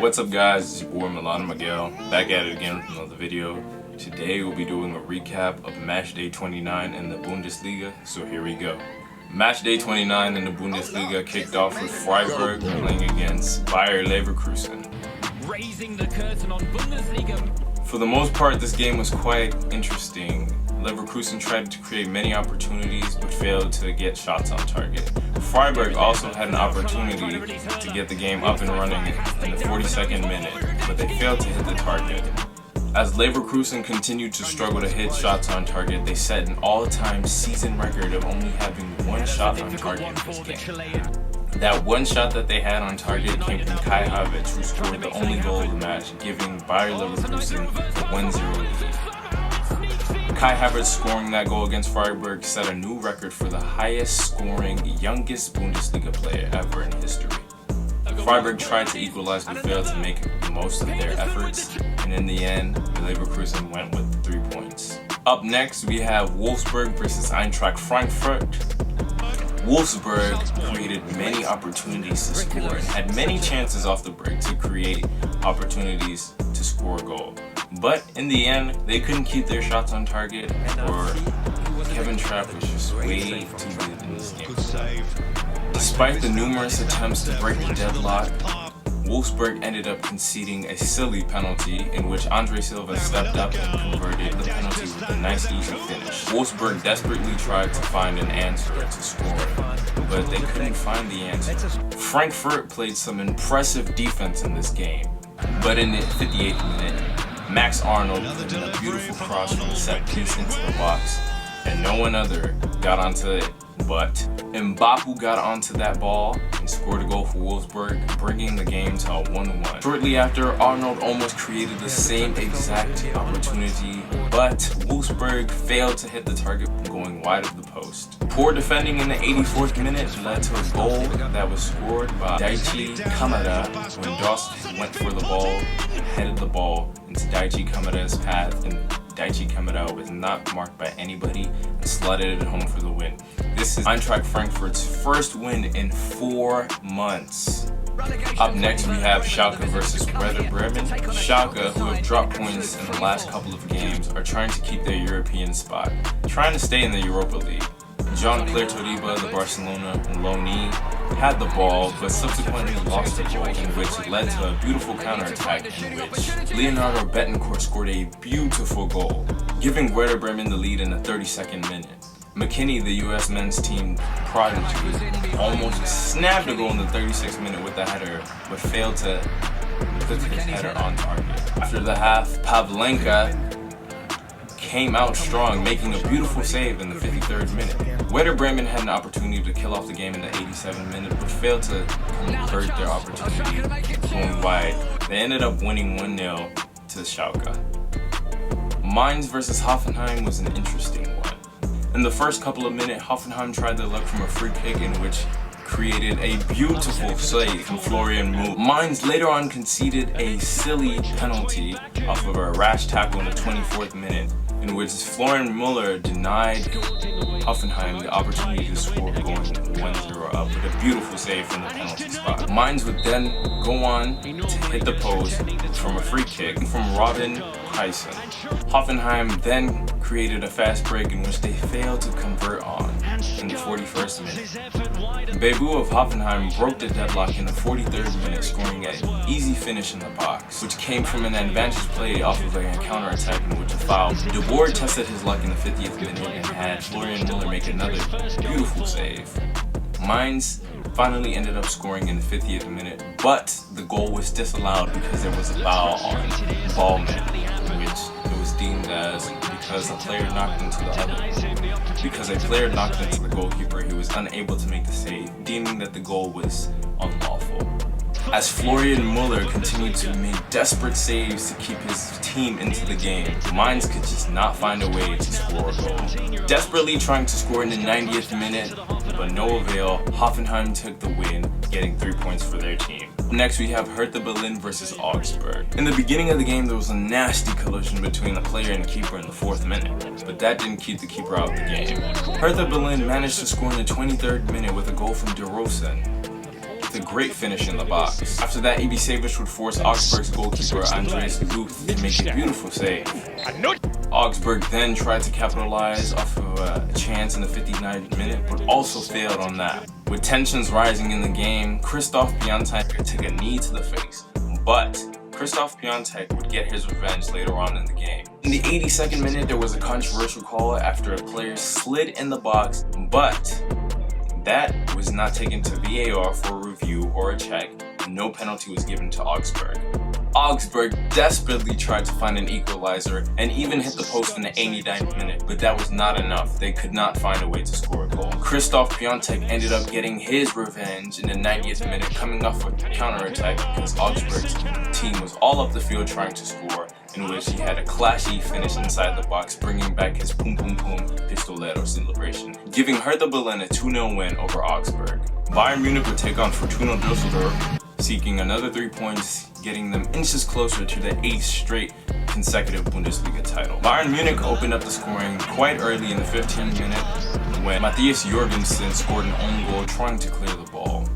What's up guys, it's your boy Milano Miguel, back at it again with another video. Today we'll be doing a recap of Matchday 29 in the Bundesliga, so here we go. Matchday 29 in the Bundesliga kicked off with Frieburg playing against Bayer Leverkrusen. Raising the curtain on Bundesliga. For the most part, this game was quite interesting. Leverkusen tried to create many opportunities but failed to get shots on target. Frieburg also had an opportunity to get the game up and running in the 42nd minute, but they failed to hit the target. As Leverkusen continued to struggle to hit shots on target, they set an all-time season record of only having one shot on target this game. That one shot that they had on target came from Kai Havertz, who scored the only goal of the match, giving Bayer Leverkusen the 1-0 lead. Kai Havertz scoring that goal against Freiburg set a new record for the highest scoring, youngest Bundesliga player ever in history. Freiburg tried to equalize but failed to make the most of their efforts, and in the end, Leverkusen went with 3 points. Up next, we have Wolfsburg versus Eintracht Frankfurt. Wolfsburg created many opportunities to score and had many chances off the break to create opportunities to score a goal. But in the end, they couldn't keep their shots on target, or Kevin Trapp was just way too good in this game. Despite the numerous attempts to break the deadlock, Wolfsburg ended up conceding a silly penalty in which Andre Silva stepped up and converted the penalty with a nice easy finish. Wolfsburg desperately tried to find an answer to score, but they couldn't find the answer. Frankfurt played some impressive defense in this game, but in the 58th minute, Max Arnold put in a beautiful cross from the set piece into the box, and no one other got onto it but Mbappé got onto that ball and scored a goal for Wolfsburg, bringing the game to a 1-1. Shortly after, Arnold almost created the same exact opportunity, but Wolfsburg failed to hit the target, going wide of the post. Poor defending in the 84th minute led to a goal that was scored by Daichi Kamada when Dost went for the ball and headed the ball into Daichi Kamada's path, and Daichi Kamada was not marked by anybody and slotted it home for the win. This is Eintracht Frankfurt's first win in 4 months. Up next, we have Schalke versus Werder Bremen. Schalke, who have dropped points in the last couple of games, are trying to keep their European spot, trying to stay in the Europa League. Jean-Claire Todibo, the Barcelona loanee, had the ball, but subsequently lost the goal, in which led to a beautiful counterattack in which Leonardo Betancourt scored a beautiful goal, giving Werder Bremen the lead in the 32nd minute. McKinney, the US men's team prodigy, almost snapped a goal in the 36th minute with a header, but failed to put his header on target. After the half, Pavlenka came out strong, making a beautiful save in the 53rd minute. Werder Bremen had an opportunity to kill off the game in the 87th minute, but failed to convert their opportunity, going wide. They ended up winning 1-0 to Schalke. Mainz versus Hoffenheim was an interesting one. In the first couple of minutes, Hoffenheim tried their luck from a free kick in which created a beautiful save from Florian Müller. Mainz later on conceded a silly penalty off of a rash tackle in the 24th minute, in which Florian Müller denied Hoffenheim the opportunity to score, going 1-0 up with a beautiful save from the penalty spot. Mainz would then go on to hit the post from a free kick from Robin Heisen. Hoffenheim then created a fast break in which they failed to convert on in the 41st minute. Bebu of Hoffenheim broke the deadlock in the 43rd minute, scoring an easy finish in the box, which came from an advantage play off of a counterattack in which a foul. De Boer tested his luck in the 50th minute and had Florian Müller make another beautiful save. Mainz finally ended up scoring in the 50th minute, but the goal was disallowed because there was a foul on Ballman, which it was deemed as because a player knocked into the goalkeeper, he was unable to make the save, deeming that the goal was unlawful. As Florian Müller continued to make desperate saves to keep his team into the game, Mainz could just not find a way to score a goal. Desperately trying to score in the 90th minute, but no avail, Hoffenheim took the win, getting 3 points for their team. Next, we have Hertha Berlin versus Augsburg. In the beginning of the game, there was a nasty collision between a player and a keeper in the 4th minute, but that didn't keep the keeper out of the game. Hertha Berlin managed to score in the 23rd minute with a goal from De Rosen. with a great finish in the box. After that, Ibisevic would force Augsburg's goalkeeper Andreas Luth to make a beautiful save. Augsburg then tried to capitalize off of a chance in the 59th minute, but also failed on that. With tensions rising in the game, Christoph Piątek took a knee to the face, but Christoph Piątek would get his revenge later on in the game. In the 82nd minute, there was a controversial call after a player slid in the box, but that was not taken to VAR for a review or a check. No penalty was given to Augsburg. Augsburg desperately tried to find an equalizer and even hit the post in the 89th minute, but that was not enough. They could not find a way to score a goal. Christoph Piątek ended up getting his revenge in the 90th minute, coming off a counterattack because Augsburg's team was all up the field trying to score, in which he had a classy finish inside the box, bringing back his pum pum pum pistolero celebration, giving Hertha Berlin a 2-0 win over Augsburg. Bayern Munich would take on Fortuna Düsseldorf, seeking another 3 points, getting them inches closer to the 8th straight consecutive Bundesliga title. Bayern Munich opened up the scoring quite early in the 15th minute when Matthias Jorgensen scored an own goal trying to clear the ball.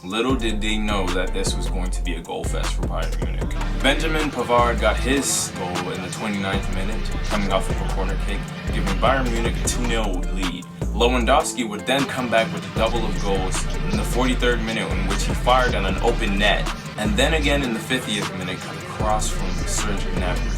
Little did they know that this was going to be a goal fest for Bayern Munich. Benjamin Pavard got his goal in the 29th minute, coming off of a corner kick, giving Bayern Munich a 2-0 lead. Lewandowski would then come back with a double of goals in the 43rd minute, in which he fired on an open net, and then again in the 50th minute cut across from Serge Gnabry.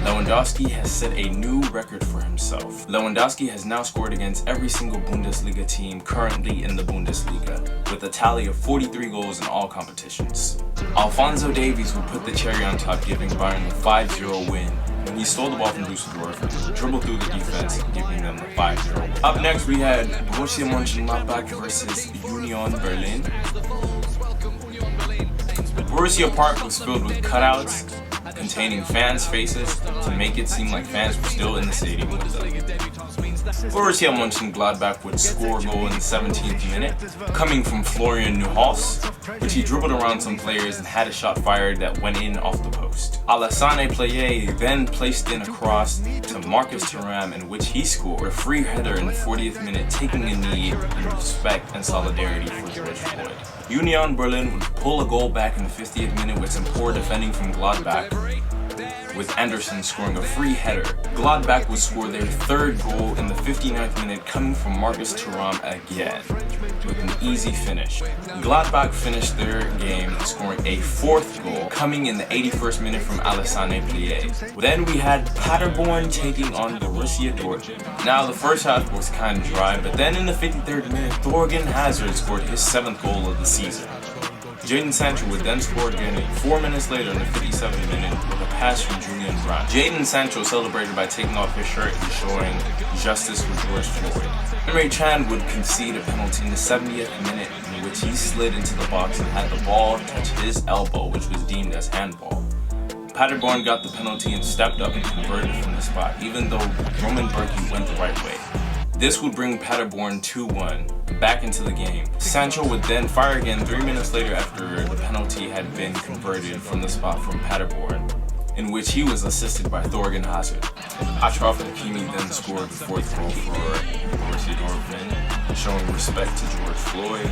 Lewandowski has set a new record for himself. Lewandowski has now scored against every single Bundesliga team currently in the Bundesliga, with a tally of 43 goals in all competitions. Alphonso Davies would put the cherry on top, giving Bayern the 5-0 win when he stole the ball from Düsseldorf, dribbled through the defense, giving them the 5-0 win. Up next, we had Borussia Mönchengladbach versus Union Berlin. Borussia Park was filled with cutouts containing fans' faces to make it seem like fans were still in the stadium with them. Borussia Mönchengladbach would score a goal in the 17th minute, coming from Florian Neuhaus, which he dribbled around some players and had a shot fired that went in off the post. Alassane Pléa then placed in a cross to Marcus Thuram, in which he scored a free header in the 40th minute, taking a knee in respect and solidarity for George Floyd. Union Berlin would pull a goal back in the 50th minute with some poor defending from Gladbach, with Anderson scoring a free header. Gladbach would score their third goal in the 59th minute, coming from Marcus Thuram again, with an easy finish. Gladbach finished their game scoring a fourth goal, coming in the 81st minute from Alassane Pléa. Then we had Paderborn taking on Borussia Dortmund. Now the first half was kind of dry, but then in the 53rd minute, Thorgan Hazard scored his 7th goal of the season. Jadon Sancho would then score again 4 minutes later in the 57th minute with a pass from Julian Brandt. Jadon Sancho celebrated by taking off his shirt and showing justice for George Floyd. Emre Can would concede a penalty in the 70th minute, in which he slid into the box and had the ball touch his elbow, which was deemed as handball. Paderborn got the penalty and stepped up and converted from the spot, even though Roman Berkey went the right way. This would bring Paderborn 2-1 back into the game. Sancho would then fire again 3 minutes later after the penalty had been converted from the spot from Paderborn, in which he was assisted by Thorgan Hazard. Achraf Hakimi then scored the 4th goal for Borussia Dortmund, showing respect to George Floyd.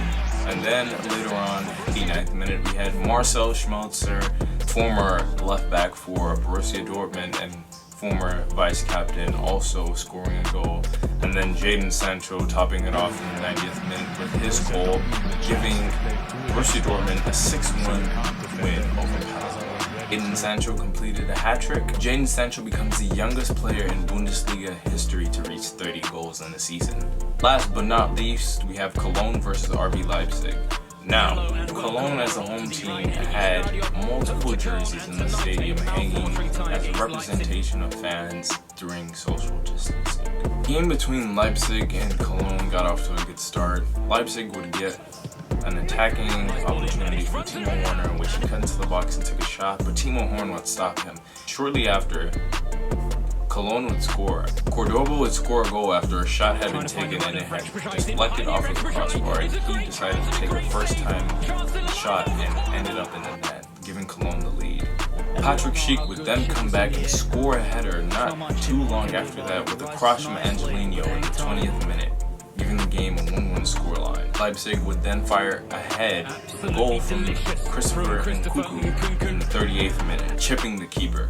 And then later on, 89th minute, we had Marcel Schmelzer, former left back for Borussia Dortmund and former vice captain, also scoring a goal, and then Jadon Sancho topping it off in the 90th minute with his goal, giving Borussia Dortmund a 6-1 win over Paderborn. Jadon Sancho completed a hat-trick. Jadon Sancho becomes the youngest player in Bundesliga history to reach 30 goals in a season. Last but not least, we have Cologne versus RB Leipzig. Now, Cologne as a home team had multiple jerseys in the stadium hanging as a representation of fans during social distancing. The game between Leipzig and Cologne got off to a good start. Leipzig would get an attacking opportunity for Timo Werner, in which he cut into the box and took a shot, but Timo Horn would stop him. Shortly after, Cologne would score. Cordoba would score a goal after a shot had been taken and it had deflected off of the crossbar. He decided to take a first-time shot and ended up in the net, giving Cologne the lead. Patrick Schick would then come back and score a header not too long after that with a cross from Angelino in the 20th minute, giving giving the game a 1-1 scoreline. Leipzig would then fire ahead with a goal from Christopher Nkunku in the 38th minute, chipping the keeper.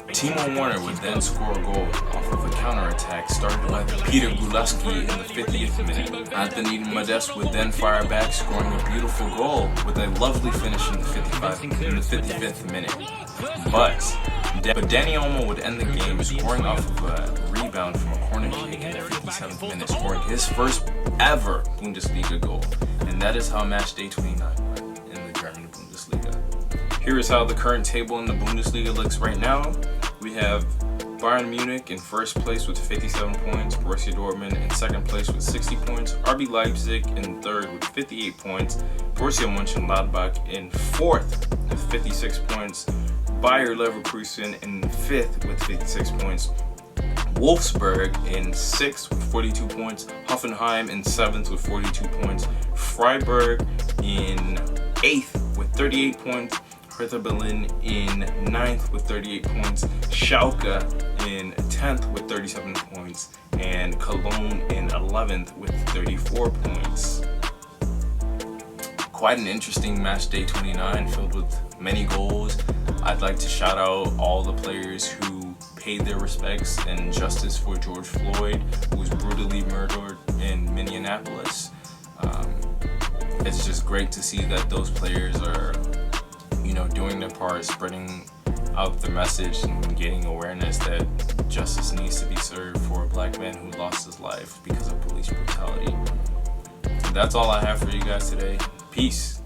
Timo Werner would then score a goal off of a counterattack started by Peter Gulaski in the 50th minute. Anthony Modeste would then fire back, scoring a beautiful goal with a lovely finish in the 55th minute. But Danny Olmo would end the game scoring off of a rebound from a corner kick in the 57th minute, scoring his first ever Bundesliga goal. And that is how Matchday 29 went in the German Bundesliga. Here is how the current table in the Bundesliga looks right now. We have Bayern Munich in first place with 57 points, Borussia Dortmund in second place with 60 points, RB Leipzig in third with 58 points, Borussia Mönchengladbach in fourth with 56 points, Bayer Leverkrusen in fifth with 56 points, Wolfsburg in sixth with 42 points, Hoffenheim in seventh with 42 points, Freiburg in eighth with 38 points, Hertha Berlin in 9th with 38 points, Schalke in 10th with 37 points, and Cologne in 11th with 34 points. Quite an interesting match day 29 filled with many goals. I'd like to shout out all the players who paid their respects and justice for George Floyd, who was brutally murdered in Minneapolis. It's just great to see that those players are doing their part, spreading out the message and getting awareness that justice needs to be served for a black man who lost his life because of police brutality. And that's all I have for you guys today. Peace.